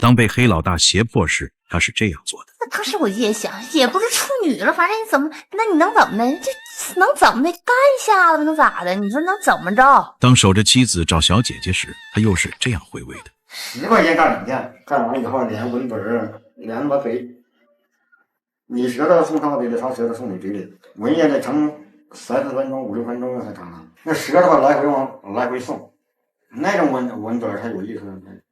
当被黑老大胁迫时，他是这样做的。那可是我也想，也不是处女了，反正你怎么，那你能怎么的？这能怎么的？干一下子能咋的？你说能怎么着？当守着妻子找小姐姐时，他又是这样回味的。10块钱干2件，干完以后连滚嘴连把嘴，你舌头送他嘴里，他舌头送你嘴里，文也得成30分钟、50分钟才长。那舌头来回送，那种吻嘴才有意思，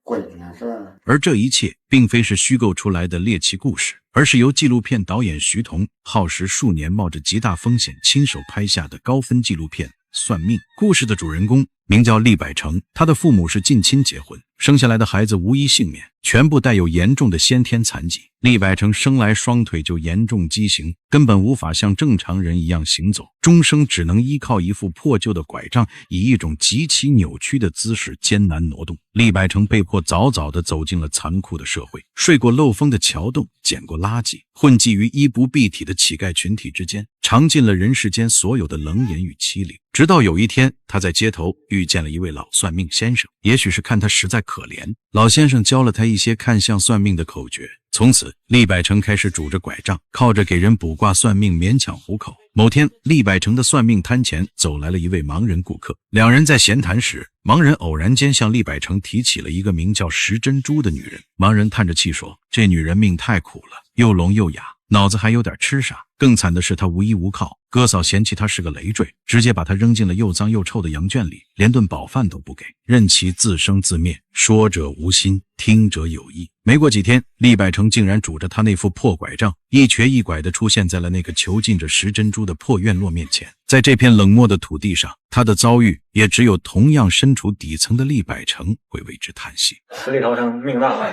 过瘾呢，是吧？而这一切并非是虚构出来的猎奇故事，而是由纪录片导演徐桐耗时数年，冒着极大风险亲手拍下的高分纪录片《算命》。故事的主人公名叫厉百成，他的父母是近亲结婚，生下来的孩子无一幸免，全部带有严重的先天残疾。厉百成生来双腿就严重畸形，根本无法像正常人一样行走，终生只能依靠一副破旧的拐杖，以一种极其扭曲的姿势艰难挪动。厉百成被迫早早地走进了残酷的社会，睡过漏风的桥洞，捡过垃圾，混迹于衣不蔽体的乞丐群体之间，尝尽了人世间所有的冷眼与欺凌。直到有一天，他在街头遇见了一位老算命先生，也许是看他实在可怜，老先生教了他一些看相算命的口诀。从此，厉百成开始拄着拐杖，靠着给人卜卦算命勉强糊口。某天，厉百成的算命摊前走来了一位盲人顾客，两人在闲谈时，盲人偶然间向厉百成提起了一个名叫石珍珠的女人。盲人叹着气说，这女人命太苦了，又聋又哑，脑子还有点痴傻，更惨的是她无依无靠，哥嫂嫌弃她是个累赘，直接把她扔进了又脏又臭的羊圈里，连顿饱饭都不给，任其自生自灭。说者无心，听者有意。没过几天，厉百成竟然拄着他那副破拐杖，一瘸一拐地出现在了那个囚禁着石珍珠的破院落面前。在这片冷漠的土地上，他的遭遇也只有同样身处底层的厉百成会为之叹息。死里逃生命大，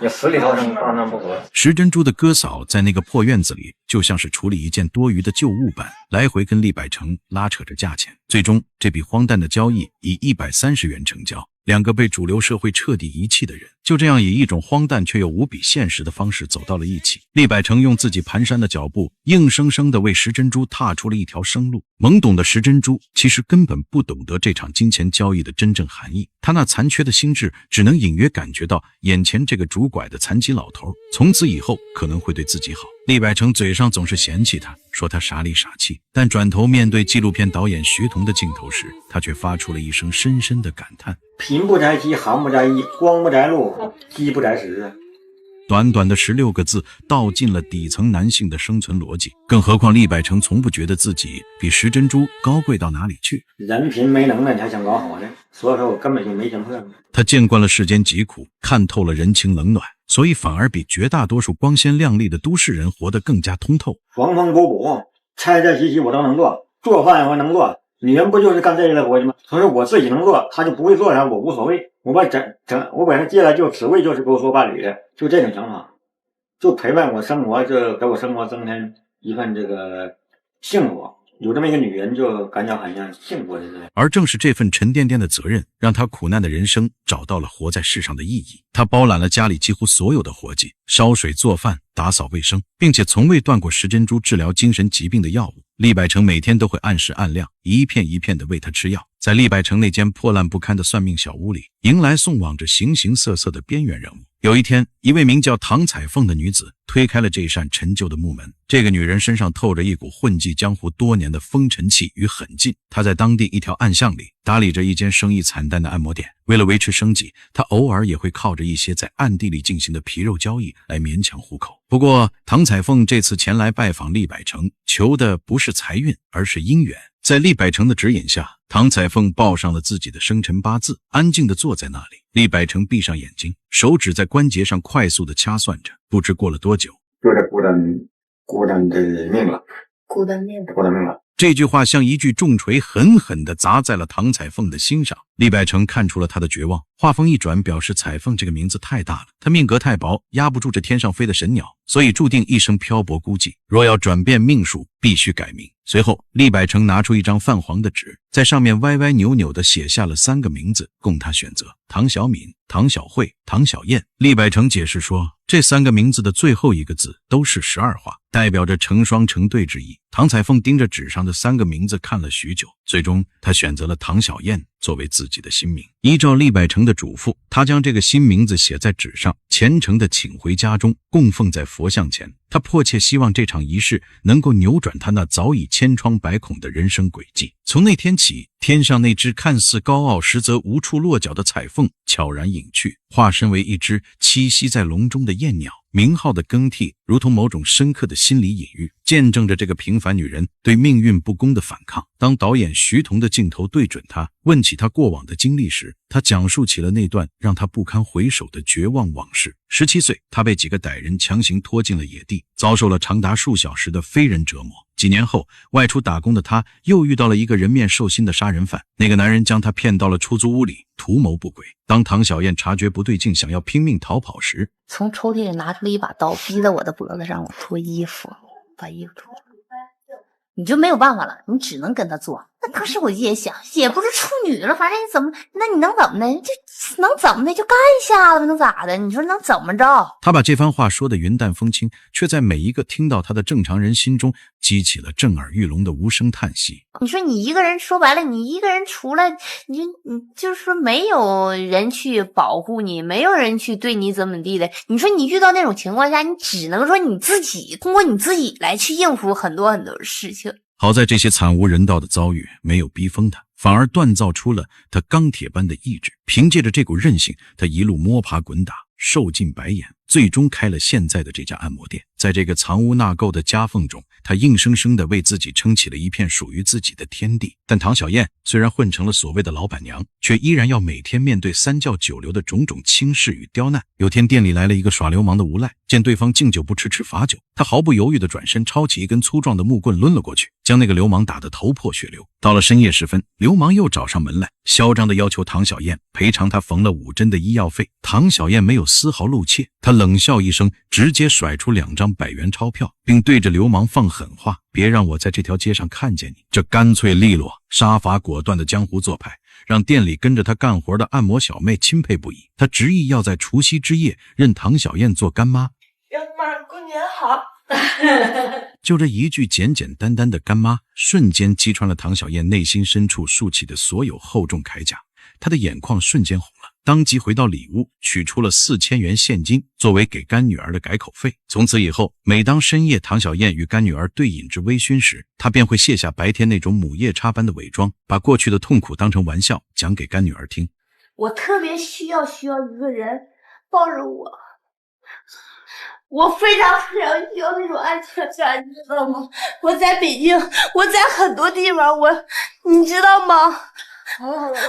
也死里逃生大难不死。石珍珠的哥嫂在那个破院子里，就像是处理一件多余的旧物般，来回跟厉百成拉扯着价钱。最终，这笔荒诞的交易以130元成交。两个被主流社会彻底遗弃的人，就这样以一种荒诞却又无比现实的方式走到了一起。厉百成用自己蹒跚的脚步，硬生生地为石珍珠踏出了一条生路。懵懂的石珍珠其实根本不懂得这场金钱交易的真正含义，他那残缺的心智只能隐约感觉到眼前这个拄拐的残疾老头从此以后可能会对自己好。厉百成嘴上总是嫌弃他，说他傻里傻气，但转头面对纪录片导演徐桐的镜头时，他却发出了一声深深的感叹：贫不在饥，寒不在衣，光不在路，饥不在食。短短的16个字道尽了底层男性的生存逻辑，更何况厉百成从不觉得自己比石珍珠高贵到哪里去。人贫没能耐，你还想搞好呢？所以说我根本就没想破。他见惯了世间疾苦，看透了人情冷暖，所以反而比绝大多数光鲜亮丽的都市人活得更加通透。缝缝补补，拆拆洗洗我都能做，做饭我能做。女人不就是干这类活计吗？所以说我自己能做，她就不会做啥，我无所谓。我把人借来就只为就是勾说伴侣的，就这种想法，就陪伴我生活，就给我生活增添一份这个幸福。有这么一个女人，就感觉好像幸福的。而正是这份沉甸甸的责任，让他苦难的人生找到了活在世上的意义。他包揽了家里几乎所有的活计，烧水做饭、打扫卫生，并且从未断过石珍珠治疗精神疾病的药物。厉百成每天都会按时按量，一片一片地喂他吃药。在厉百成那间破烂不堪的算命小屋里，迎来送往着形形色色的边缘人物。有一天，一位名叫唐彩凤的女子推开了这扇陈旧的木门。这个女人身上透着一股混迹江湖多年的风尘气与狠劲。她在当地一条暗巷里打理着一间生意惨淡的按摩店，为了维持生计，她偶尔也会靠着一些在暗地里进行的皮肉交易来勉强糊口。不过，唐彩凤这次前来拜访厉百成，求的不是财运，而是姻缘。在厉百成的指引下，唐彩凤报上了自己的生辰八字，安静地坐在那里。厉百成闭上眼睛，手指在关节上快速地掐算着。不知过了多久，就这孤单的命了，孤单命了。这句话像一句重锤，狠狠地砸在了唐彩凤的心上。厉百成看出了他的绝望，话锋一转，表示彩凤这个名字太大了，他命格太薄，压不住这天上飞的神鸟，所以注定一生漂泊孤寂。若要转变命数，必须改名。随后，厉百成拿出一张泛黄的纸，在上面歪歪扭扭地写下了3个名字供他选择：唐小敏、唐小慧、唐小燕。厉百成解释说，这3个名字的最后一个字都是12画，代表着成双成对之意。唐彩凤盯着纸上的3个名字看了许久，最终他选择了唐小燕作为自己的新名。依照厉百成的嘱咐，他将这个新名字写在纸上，虔诚地请回家中，供奉在佛像前。他迫切希望这场仪式能够扭转他那早已千疮百孔的人生轨迹。从那天起，天上那只看似高傲实则无处落脚的彩凤悄然隐去，化身为一只栖息在笼中的燕鸟。名号的更替如同某种深刻的心理隐喻，见证着这个平凡女人对命运不公的反抗。当导演徐彤的镜头对准她，问起她过往的经历时，她讲述起了那段让她不堪回首的绝望往事。17岁，她被几个歹人强行拖进了野地，遭受了长达数小时的非人折磨。几年后，外出打工的她又遇到了一个人面兽心的杀人犯，那个男人将她骗到了出租屋里，图谋不轨。当唐小燕察觉不对劲，想要拼命逃跑时，从抽屉里拿出了一把刀，逼在我的脖子上，让我脱衣服，把衣服脱了。你就没有办法了，你只能跟他做。那当时我也想，也不是处女了，反正你怎么，那你能怎么的？就能怎么的就干一下子，能咋的？你说能怎么着？他把这番话说得云淡风轻，却在每一个听到他的正常人心中激起了震耳欲聋的无声叹息。你说你一个人，说白了，你一个人出来，你就是说没有人去保护你，没有人去对你怎么地的。你说你遇到那种情况下，你只能说你自己通过你自己来去应付很多很多事情。好在这些惨无人道的遭遇没有逼疯他，反而锻造出了他钢铁般的意志。凭借着这股韧性，他一路摸爬滚打，受尽白眼，最终开了现在的这家按摩店。在这个藏污纳垢的夹缝中，他硬生生地为自己撑起了一片属于自己的天地。但唐小燕虽然混成了所谓的老板娘，却依然要每天面对三教九流的种种轻视与刁难。有天店里来了一个耍流氓的无赖，见对方敬酒不吃吃罚酒，他毫不犹豫地转身抄起一根粗壮的木棍抡了过去，将那个流氓打得头破血流。到了深夜时分，流氓又找上门来，嚣张地要求唐小燕赔偿他缝了5针的医药费。唐小燕没有丝毫露怯，她冷笑一声，直接甩出2张100元钞票，并对着流氓放狠话：别让我在这条街上看见你。这干脆利落、杀伐果断的江湖做派，让店里跟着他干活的按摩小妹钦佩不已。他执意要在除夕之夜认唐小燕做干妈。干妈过年好。就这一句简简单单的干妈，瞬间击穿了唐小燕内心深处竖起的所有厚重铠甲，她的眼眶瞬间红了，当即回到里屋，取出了4000元现金作为给干女儿的改口费。从此以后，每当深夜唐小燕与干女儿对饮至微醺时，她便会卸下白天那种母夜叉般的伪装，把过去的痛苦当成玩笑讲给干女儿听。我特别需要一个人抱着我，我非常需要那种安全感，你知道吗？我在北京，我在很多地方，你知道吗？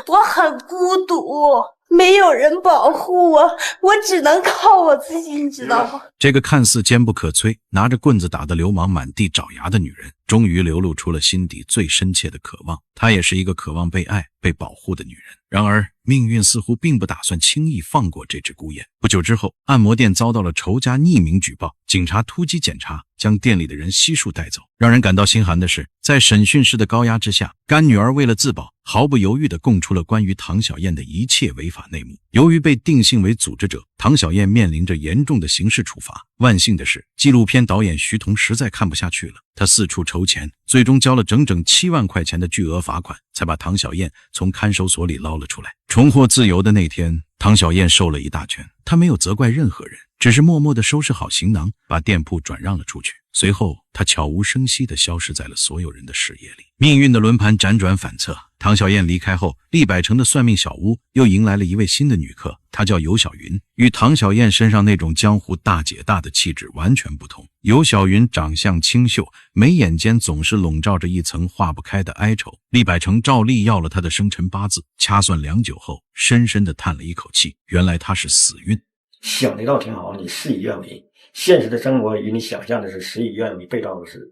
我很孤独，没有人保护我，我只能靠我自己，你知道吗？这个看似坚不可摧，拿着棍子打的流氓满地找牙的女人，终于流露出了心底最深切的渴望。她也是一个渴望被爱、被保护的女人。然而，命运似乎并不打算轻易放过这只孤雁。不久之后，按摩店遭到了仇家匿名举报，警察突击检查，将店里的人悉数带走。让人感到心寒的是，在审讯室的高压之下，干女儿为了自保，毫不犹豫地供出了关于唐小燕的一切违法内幕。由于被定性为组织者，唐小燕面临着严重的刑事处罚。万幸的是，纪录片导演徐彤实在看不下去了，他四处筹钱，最终交了整整7万块钱的巨额罚款，才把唐小燕从看守所里捞了出来。重获自由的那天，唐小燕受了一大拳，她没有责怪任何人，只是默默地收拾好行囊，把店铺转让了出去。随后，她悄无声息地消失在了所有人的视野里。命运的轮盘辗转反侧，唐小燕离开后，厉百成的算命小屋又迎来了一位新的女客，她叫尤小云。与唐小燕身上那种江湖大姐大的气质完全不同。尤小云长相清秀，眉眼间总是笼罩着一层化不开的哀愁。厉百成照例要了她的生辰八字，掐算良久后，深深地叹了一口气，原来她是死运。想的倒挺好，你事与愿违，现实的生活与你想象的是事与愿违，背道而驰。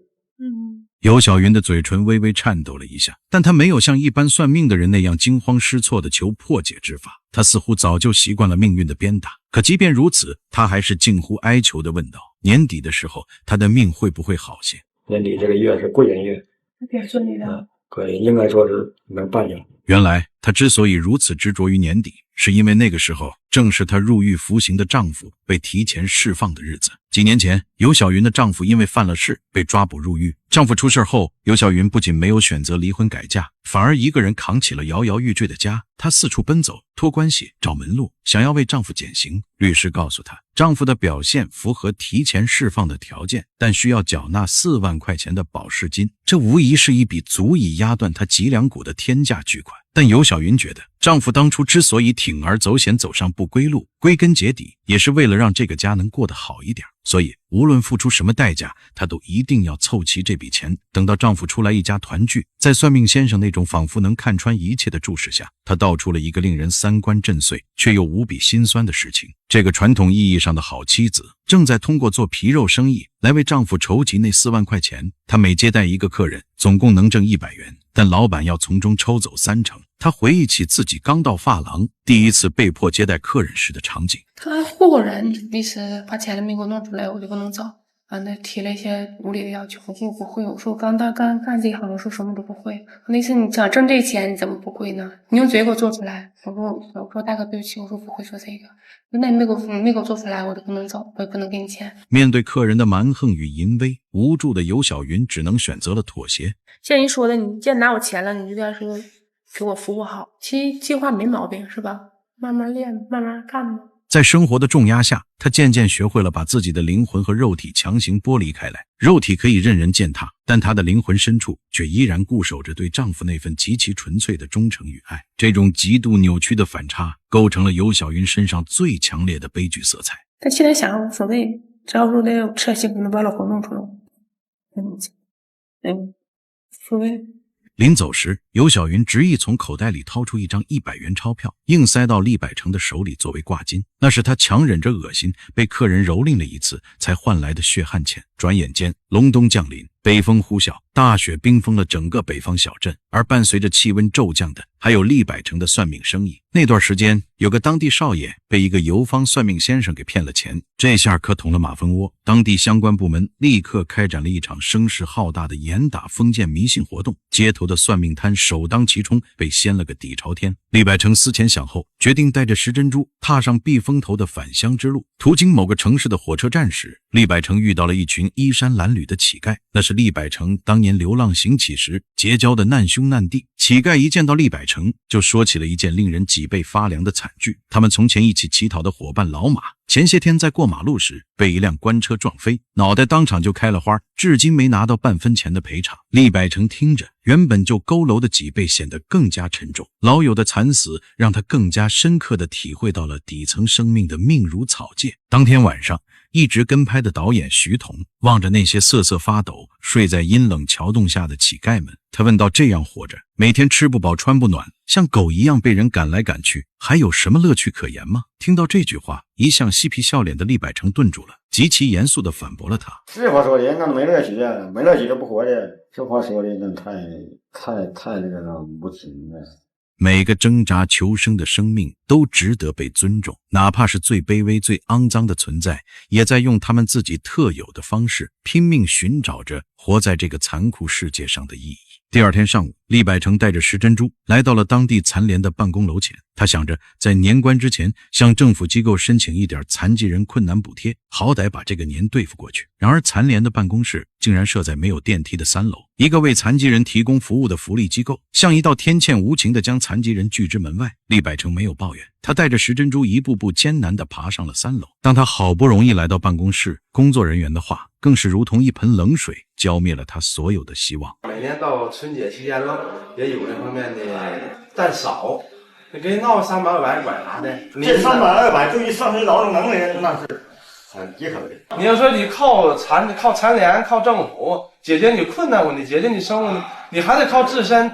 尤小云的嘴唇微微颤抖了一下，但她没有像一般算命的人那样惊慌失措地求破解之法，她似乎早就习惯了命运的鞭打。可即便如此，她还是近乎哀求地问道：年底的时候，她的命会不会好些？年底这个月是贵人月，别顺利了。可以应该说是能办下。原来他之所以如此执着于年底，是因为那个时候正是她入狱服刑的丈夫被提前释放的日子。几年前，尤小云的丈夫因为犯了事被抓捕入狱。丈夫出事后，尤小云不仅没有选择离婚改嫁，反而一个人扛起了摇摇欲坠的家。她四处奔走，托关系，找门路，想要为丈夫减刑。律师告诉她，丈夫的表现符合提前释放的条件，但需要缴纳4万块钱的保释金，这无疑是一笔足以压断她脊梁骨的天价巨款。但尤小云觉得，丈夫当初之所以铤而走险走上不归路，归根结底也是为了让这个家能过得好一点，所以无论付出什么代价，她都一定要凑齐这笔钱。等到丈夫出来一家团聚，在算命先生那种仿佛能看穿一切的注视下，她道出了一个令人三观震碎却又无比心酸的事情。这个传统意义上的好妻子正在通过做皮肉生意来为丈夫筹集那4万块钱。她每接待一个客人总共能挣100元，但老板要从中抽走30%。她回忆起自己刚到发廊第一次被迫接待客人时的场景。他还唬过人，意思把钱没给我弄出来，我就不能走。那提了一些无理的要求，我说我不会，我说我刚干这一行，我说什么都不会。那意思你想挣这钱，你怎么不会呢？你用嘴给我做出来。我说大哥对不起，我说不会说这个。那你没给我做出来，我就不能走，我也不能给你钱。面对客人的蛮横与淫威，无助的尤小云只能选择了妥协。像人说的，你既然拿我钱了，你就该说给我服务好。其实计划没毛病，是吧？慢慢练，慢慢干嘛。在生活的重压下，她渐渐学会了把自己的灵魂和肉体强行剥离开来。肉体可以任人践踏，但她的灵魂深处却依然固守着对丈夫那份极其纯粹的忠诚与爱。这种极度扭曲的反差，构成了尤小云身上最强烈的悲剧色彩。但现在想无所谓，只要说得吃幸福能把老婆弄出来，所谓。临走时，尤小云执意从口袋里掏出一张100元钞票，硬塞到厉百成的手里作为挂金。那是他强忍着恶心被客人蹂躏了一次才换来的血汗钱。转眼间，隆冬降临，北风呼啸，大雪冰封了整个北方小镇，而伴随着气温骤降的还有厉百成的算命生意。那段时间，有个当地少爷被一个游方算命先生给骗了钱，这下可捅了马蜂窝。当地相关部门立刻开展了一场声势浩大的严打封建迷信活动，街头的算命摊首当其冲，被掀了个底朝天。厉百成思前想后，决定带着石珍珠踏上避风头的返乡之路。途经某个城市的火车站时，厉百成遇到了一群衣衫褴褛的乞丐，那是厉百成当年流浪行乞时结交的难兄难弟。乞丐一见到厉百成，就说起了一件令人脊背发凉的惨剧。他们从前一起乞讨的伙伴老马，前些天在过马路时被一辆官车撞飞，脑袋当场就开了花，至今没拿到半分钱的赔偿。厉百成听着，原本就佝偻的脊背显得更加沉重。老友的惨死让他更加深刻地体会到了底层生命的命如草芥。当天晚上，一直跟拍的导演徐彤望着那些瑟瑟发抖睡在阴冷桥洞下的乞丐们，他问道：这样活着，每天吃不饱穿不暖，像狗一样被人赶来赶去，还有什么乐趣可言吗？听到这句话，一向嬉皮笑脸的厉百成顿住了，极其严肃地反驳了他：这话说的那没乐趣啊，没乐趣就不活的。这话说的那太那个无情了。每个挣扎求生的生命都值得被尊重，哪怕是最卑微最肮脏的存在，也在用他们自己特有的方式拼命寻找着活在这个残酷世界上的意义。第二天上午，厉百成带着石珍珠来到了当地残联的办公楼前，他想着在年关之前向政府机构申请一点残疾人困难补贴，好歹把这个年对付过去。然而残联的办公室竟然设在没有电梯的3楼，一个为残疾人提供服务的福利机构像一道天堑无情地将残疾人拒之门外。厉百成没有抱怨，他带着石珍珠一步步艰难地爬上了3楼。当他好不容易来到办公室，工作人员的话更是如同一盆冷水，浇灭了他所有的希望。每年到春节期间了，也有这方面的，但少。你给你闹300、200管啥的？这300、200对于上学劳动能力那是很饥渴的。你要说你靠残联、靠政府解决你困难问题、解决你生活问题，你还得靠自身，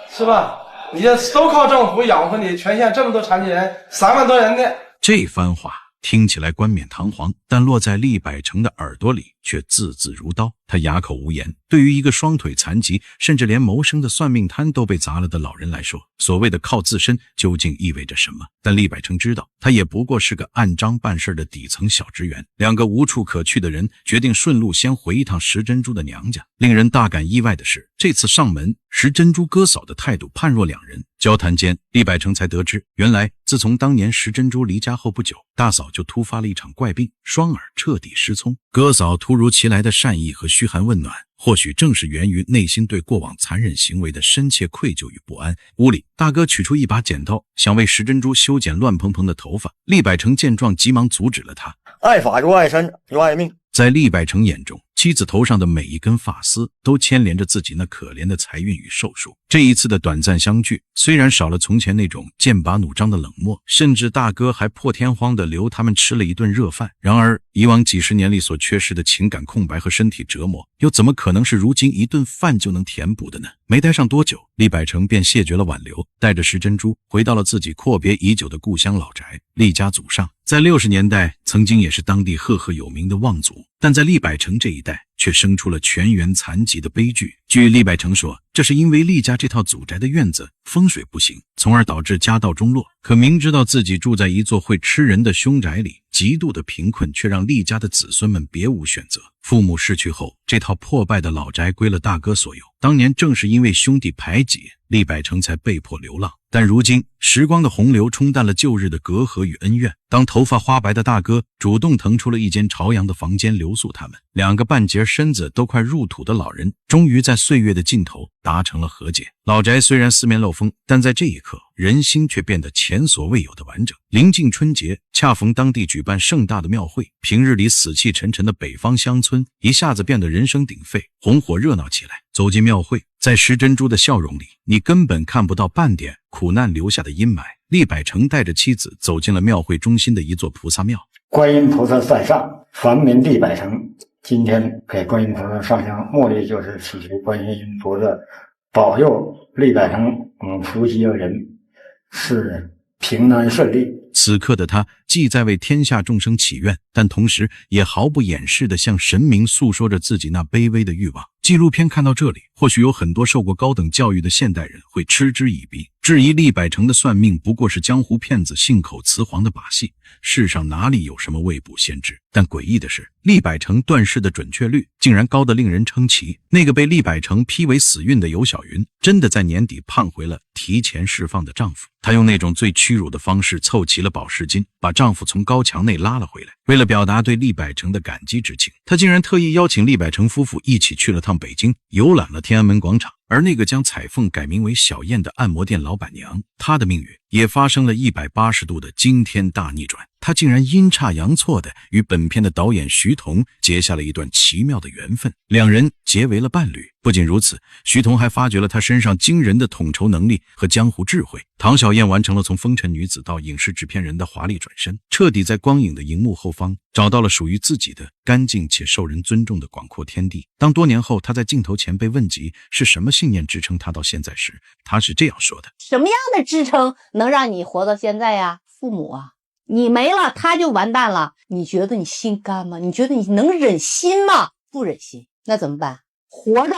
是吧？你这都靠政府养活你，全县这么多残疾人，3万多人呢。这番话听起来冠冕堂皇，但落在厉百成的耳朵里却字字如刀。他哑口无言。对于一个双腿残疾，甚至连谋生的算命摊都被砸了的老人来说，所谓的靠自身究竟意味着什么？但厉百成知道，他也不过是个按章办事的底层小职员。两个无处可去的人决定顺路先回一趟石珍珠的娘家。令人大感意外的是，这次上门，石珍珠哥嫂的态度判若两人。交谈间，厉百成才得知，原来自从当年石珍珠离家后不久，大嫂就突发了一场怪病，双耳彻底失聪。哥嫂突如其来的善意和嘘寒问暖，或许正是源于内心对过往残忍行为的深切愧疚与不安。屋里，大哥取出一把剪刀，想为石珍珠修剪乱蓬蓬的头发。厉百成见状，急忙阻止了他。爱法如爱身如爱命。在厉百成眼中，妻子头上的每一根发丝都牵连着自己那可怜的财运与寿数。这一次的短暂相聚，虽然少了从前那种剑拔弩张的冷漠，甚至大哥还破天荒地留他们吃了一顿热饭，然而以往几十年里所缺失的情感空白和身体折磨，又怎么可能是如今一顿饭就能填补的呢？没待上多久，厉百成便谢绝了挽留，带着石珍珠回到了自己阔别已久的故乡老宅。厉家祖上在60年代曾经也是当地赫赫有名的望族，但在厉百成这一代却生出了全员残疾的悲剧。据厉百成说，这是因为厉家这套祖宅的院子风水不行，从而导致家道中落。可明知道自己住在一座会吃人的凶宅里，极度的贫困却让厉家的子孙们别无选择。父母逝去后，这套破败的老宅归了大哥所有。当年正是因为兄弟排挤，厉百成才被迫流浪。但如今时光的洪流冲淡了旧日的隔阂与恩怨，当头发花白的大哥主动腾出了一间朝阳的房间留宿他们，两个半截身子都快入土的老人终于在岁月的尽头达成了和解。老宅虽然四面漏风，但在这一刻人心却变得前所未有的完整。临近春节，恰逢当地举办盛大的庙会，平日里死气沉沉的北方乡村一下子变得人声鼎沸，红火热闹起来。走进庙会，在石珍珠的笑容里，你根本看不到半点苦难留下的阴霾。厉百成带着妻子走进了庙会中心的一座菩萨庙。观音菩萨在上，凡民厉百成。今天给观音菩萨上香，目的就是祈求观音菩萨保佑厉百成夫妻二人是平安顺利。此刻的他既在为天下众生祈愿，但同时也毫不掩饰地向神明诉说着自己那卑微的欲望。纪录片看到这里，或许有很多受过高等教育的现代人会嗤之以鼻，质疑厉百成的算命不过是江湖骗子信口雌黄的把戏，世上哪里有什么未卜先知。但诡异的是，厉百成断事的准确率竟然高得令人称奇。那个被厉百成批为死运的尤小云，真的在年底盼回了提前释放的丈夫。她用那种最屈辱的方式凑齐了保释金，把丈夫从高墙内拉了回来。为了表达对厉百成的感激之情，她竟然特意邀请厉百成夫妇一起去了趟北京，游览了天安门广场。而那个将彩凤改名为小燕的按摩店老板娘，她的命运也发生了180度的惊天大逆转。她竟然阴差阳错的与本片的导演徐桐结下了一段奇妙的缘分，两人结为了伴侣。不仅如此，徐桐还发掘了她身上惊人的统筹能力和江湖智慧。唐小燕完成了从风尘女子到影视制片人的华丽转身，彻底在光影的荧幕后方找到了属于自己的干净且受人尊重的广阔天地。当多年后她在镜头前被问及是什么信念支撑她到现在时，她是这样说的：什么样的支撑能让你活到现在呀？父母啊，你没了他就完蛋了，你觉得你心甘吗？你觉得你能忍心吗？不忍心，那怎么办？活着。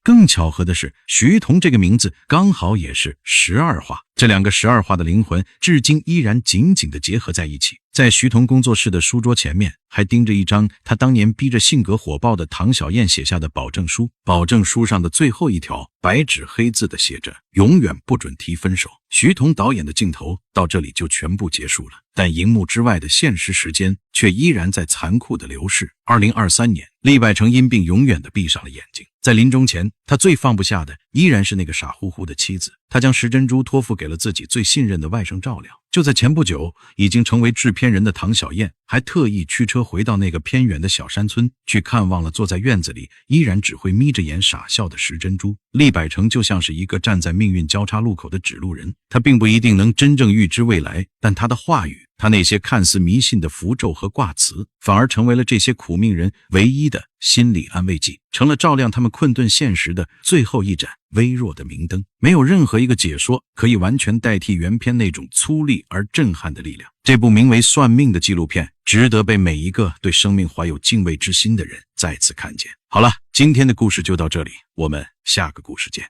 更巧合的是，徐桐这个名字刚好也是12画，这两个12画的灵魂至今依然紧紧地结合在一起。在徐桐工作室的书桌前面还钉着一张他当年逼着性格火爆的唐小燕写下的保证书，保证书上的最后一条白纸黑字的写着永远不准提分手。徐桐导演的镜头到这里就全部结束了，但荧幕之外的现实时间却依然在残酷的流逝。2023年，厉百成因病永远地闭上了眼睛。在临终前，他最放不下的依然是那个傻乎乎的妻子。他将石珍珠托付给了自己最信任的外甥照料。就在前不久，已经成为制片人的唐小燕还特意驱车回到那个偏远的小山村，去看望了坐在院子里依然只会眯着眼傻笑的石珍珠。厉百成就像是一个站在命运交叉路口的指路人，他并不一定能真正预知未来，但他的话语他那些看似迷信的符咒和卦辞，反而成为了这些苦命人唯一的心理安慰剂，成了照亮他们困顿现实的最后一盏微弱的明灯。没有任何一个解说可以完全代替原片那种粗粝而震撼的力量。这部名为《算命》的纪录片，值得被每一个对生命怀有敬畏之心的人再次看见。好了，今天的故事就到这里，我们下个故事见。